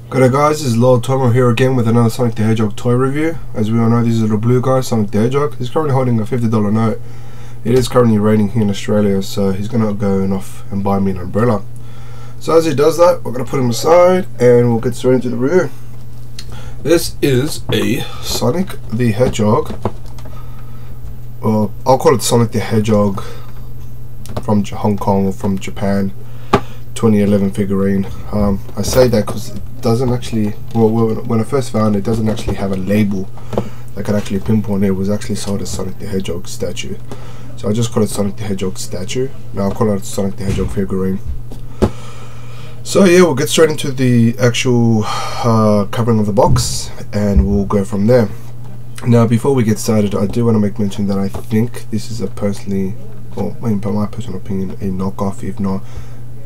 G'day guys, this is Lord Tomo here again with another Sonic the Hedgehog toy review. As we all know, this is a little blue guy, Sonic the Hedgehog. He's currently holding a $50 note. It is currently raining here in Australia, so he's going to go off and buy me an umbrella. So as he does that, we're going to put him aside and we'll get straight into the review. This is a Sonic the Hedgehog, or I'll call it Sonic the Hedgehog from Hong Kong or from Japan 2011 figurine. I say that because it doesn't actually, well, when I first found it, doesn't actually have a label that could actually pinpoint it. It was actually sold as Sonic the Hedgehog statue, so I just call it Sonic the Hedgehog statue. Now I'll call it Sonic the Hedgehog figurine. So yeah, we'll get straight into the actual covering of the box and we'll go from there. Now before we get started, I do want to make mention that I think this is a personally, or in my personal opinion, a knockoff, if not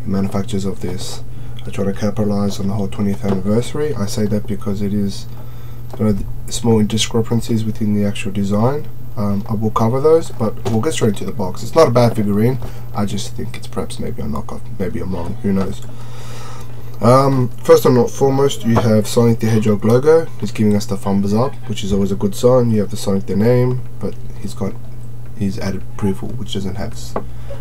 manufacturers of this are trying to capitalize on the whole 20th anniversary. I say that because it is, you know, small discrepancies within the actual design. I will cover those, but we'll get straight into the box. It's not a bad figurine, I just think it's perhaps maybe a knockoff, maybe I'm wrong, who knows. First and foremost, you have Sonic the Hedgehog logo. He's giving us the thumbs up, which is always a good sign. You have the Sonic the name, but he's added approval, which doesn't have,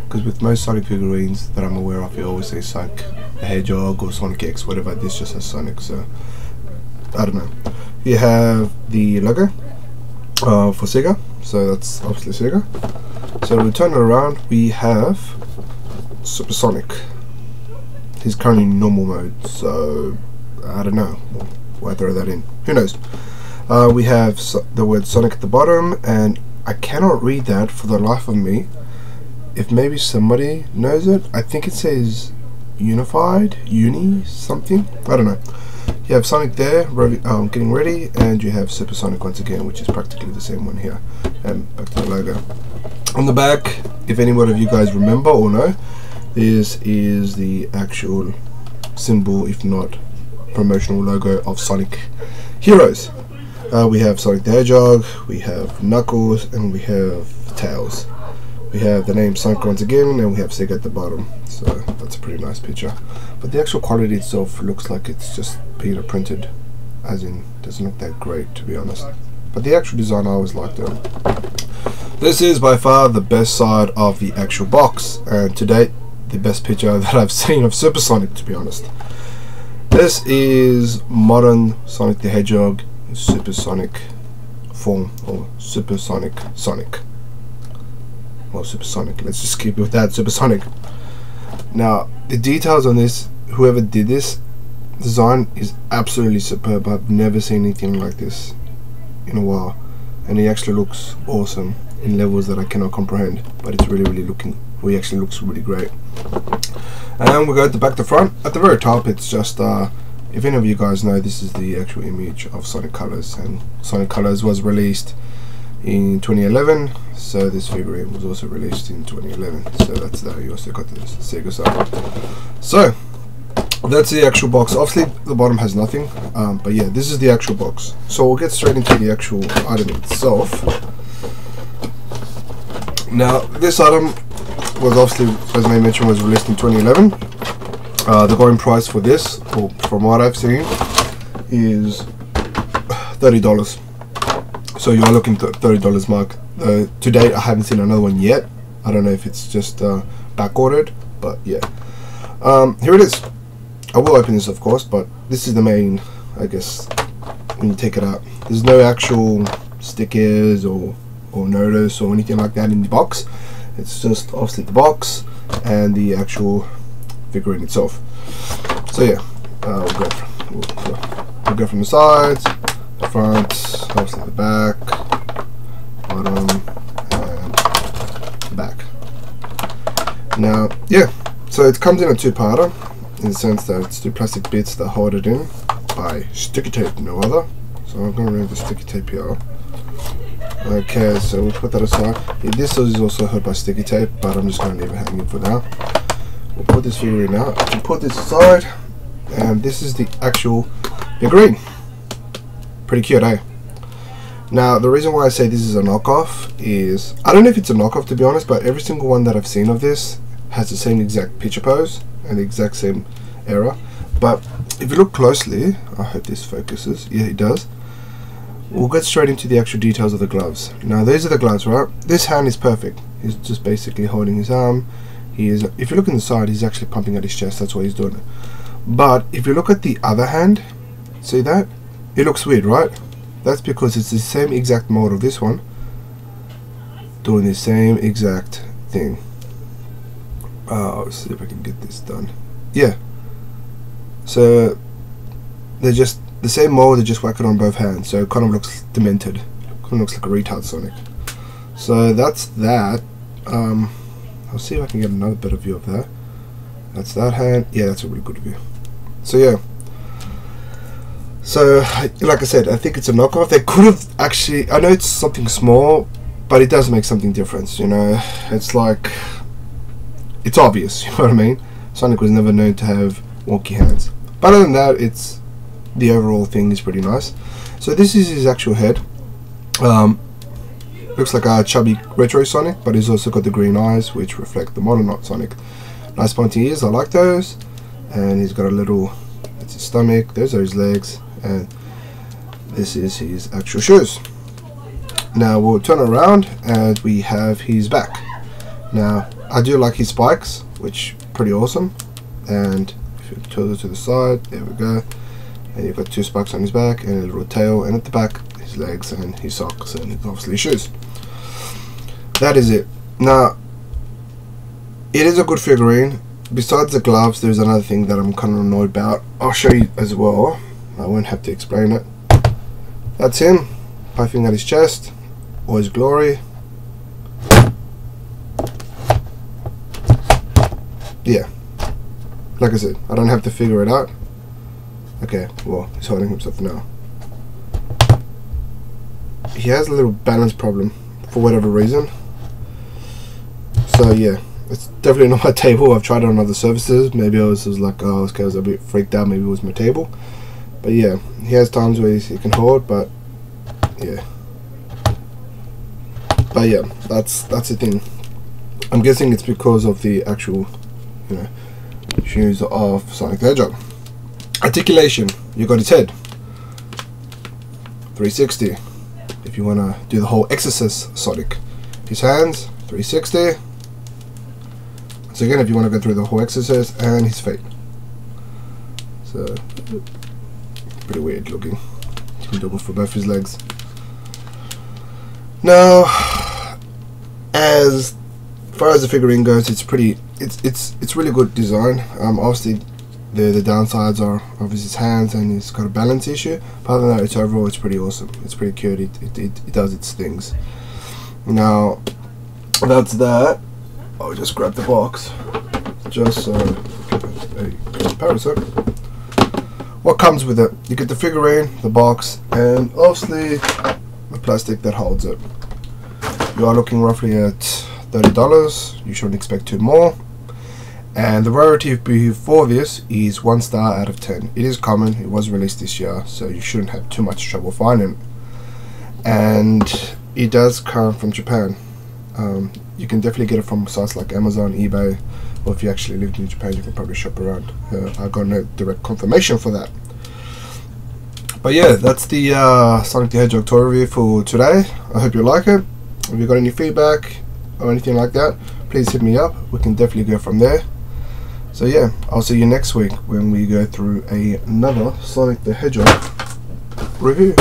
because with most Sonic figurines that I'm aware of, you always say Sonic the Hedgehog or Sonic X, whatever. This just has Sonic, so I don't know. You have the logo for Sega, so that's obviously Sega. So we turn it around, we have Supersonic. He's currently in normal mode, so I don't know. Why throw that in? Who knows? We have the word Sonic at the bottom, and I cannot read that for the life of me. If maybe somebody knows it, I think it says Unified, Uni, something. I don't know. You have Sonic there, getting ready, and you have Supersonic once again, which is practically the same one here. And back to the logo. On the back, if anyone of you guys remember or know, this is the actual symbol, if not promotional logo, of Sonic Heroes. We have Sonic the Hedgehog, we have Knuckles, and we have Tails. We have the name Sonic once again, and we have Sega at the bottom. So that's a pretty nice picture. But the actual quality itself looks like it's just Peter printed, as in doesn't look that great, to be honest. But the actual design I always liked it. This is by far the best side of the actual box, and to date the best picture that I've seen of Supersonic, to be honest. This is modern Sonic the Hedgehog in supersonic form, or supersonic Sonic. Well, supersonic, let's just keep it with that, supersonic. Now the details on this, whoever did this design is absolutely superb. I've never seen anything like this in a while, and he actually looks awesome in levels that I cannot comprehend, but it's really looking, he actually looks really great. And we go at the back to front. At the very top, it's just if any of you guys know, this is the actual image of Sonic Colors, and Sonic Colors was released in 2011, so this figurine was also released in 2011, so that's that. You also got the Sega side. So that's the actual box. Obviously the bottom has nothing, but yeah, this is the actual box. So we'll get straight into the actual item itself. Now this item was obviously, as I mentioned, was released in 2011. The going price for this, or from what I've seen, is $30. So you are looking at $30 mark. To date, I haven't seen another one yet. I don't know if it's just back ordered, but yeah. Here it is. I will open this, of course, but this is the main, I guess, when you take it out. There's no actual stickers or notice or anything like that in the box. It's just obviously the box and the actual figurine itself. So yeah, we'll go from the sides, the front, obviously the back, bottom, and the back. Now yeah, so it comes in a two-parter, in the sense that it's two plastic bits that hold it in by sticky tape, no other. So I'm going to remove the sticky tape here. Okay, so we'll put that aside. This is also held by sticky tape, but I'm just going to leave it hanging for now. We'll put this figurine out, we'll put this aside, and this is the actual figurine. Pretty cute, eh? Now the reason why I say this is a knockoff is, I don't know if it's a knockoff, to be honest, but every single one that I've seen of this has the same exact picture pose and the exact same era. But if you look closely, I hope this focuses, yeah it does, we'll get straight into the actual details of the gloves. Now these are the gloves, right? This hand is perfect. He's just basically holding his arm. He is, if you look in the side, he's actually pumping at his chest, that's why he's doing it. But if you look at the other hand, see that? It looks weird, right? That's because it's the same exact mold of this one, doing the same exact thing. Let's see if I can get this done. Yeah. So they're just the same mold, they just whack it on both hands, so it kind of looks demented. Kind of looks like a retard Sonic. So that's that. I'll see if I can get another better view of that. That's that hand. Yeah, that's a really good view. So yeah. So like I said, I think it's a knockoff. They could have actually, I know it's something small, but it does make something difference, you know. It's like, it's obvious, you know what I mean? Sonic was never known to have wonky hands. But other than that, it's, the overall thing is pretty nice. So this is his actual head. Looks like a chubby retro Sonic, but he's also got the green eyes, which reflect the modern Sonic. Nice pointy ears, I like those. And he's got a little, that's his stomach, those are his legs, and this is his actual shoes. Now we'll turn around and we have his back. Now I do like his spikes, which pretty awesome. And if you tilt it to the side, there we go. And you've got two spikes on his back and a little tail, and at the back his legs and his socks and obviously his shoes. That is it. Now it is a good figurine. Besides the gloves, there's another thing that I'm kind of annoyed about. I'll show you as well. I won't have to explain it. That's him puffing at his chest, or his glory. Yeah, like I said, I don't have to figure it out. Okay, well, he's holding himself now. He has a little balance problem for whatever reason. So yeah, it's definitely not my table. I've tried it on other services. Maybe I was like, oh, okay, I was a bit freaked out. Maybe it was my table. But yeah, he has times where he can hold, but yeah. But yeah, that's the thing. I'm guessing it's because of the actual, you know, shoes of Sonic the Hedgehog. Articulation, you got his head. 360. If you want to do the whole Exorcist Sonic. His hands, 360. So again, if you want to go through the whole Exorcist, and his feet. So pretty weird looking. You can do it for both his legs. Now, as far as the figurine goes, it's pretty. It's really good design. Obviously, the downsides are obviously his hands, and he's got a balance issue. But other than that, overall it's pretty awesome. It's pretty cute. It does its things. Now, that's that. I'll just grab the box, just so a comparison. What comes with it? You get the figurine, the box, and obviously the plastic that holds it. You are looking roughly at $30. You shouldn't expect too more. And the rarity for this is 1 star out of 10. It is common. It was released this year, so you shouldn't have too much trouble finding it. And it does come from Japan. You can definitely get it from sites like Amazon, eBay, or if you actually lived in Japan, you can probably shop around. I got no direct confirmation for that. But yeah, that's the Sonic the Hedgehog toy review for today. I hope you like it. If you got any feedback or anything like that, please hit me up. We can definitely go from there. So yeah, I'll see you next week when we go through another Sonic the Hedgehog review.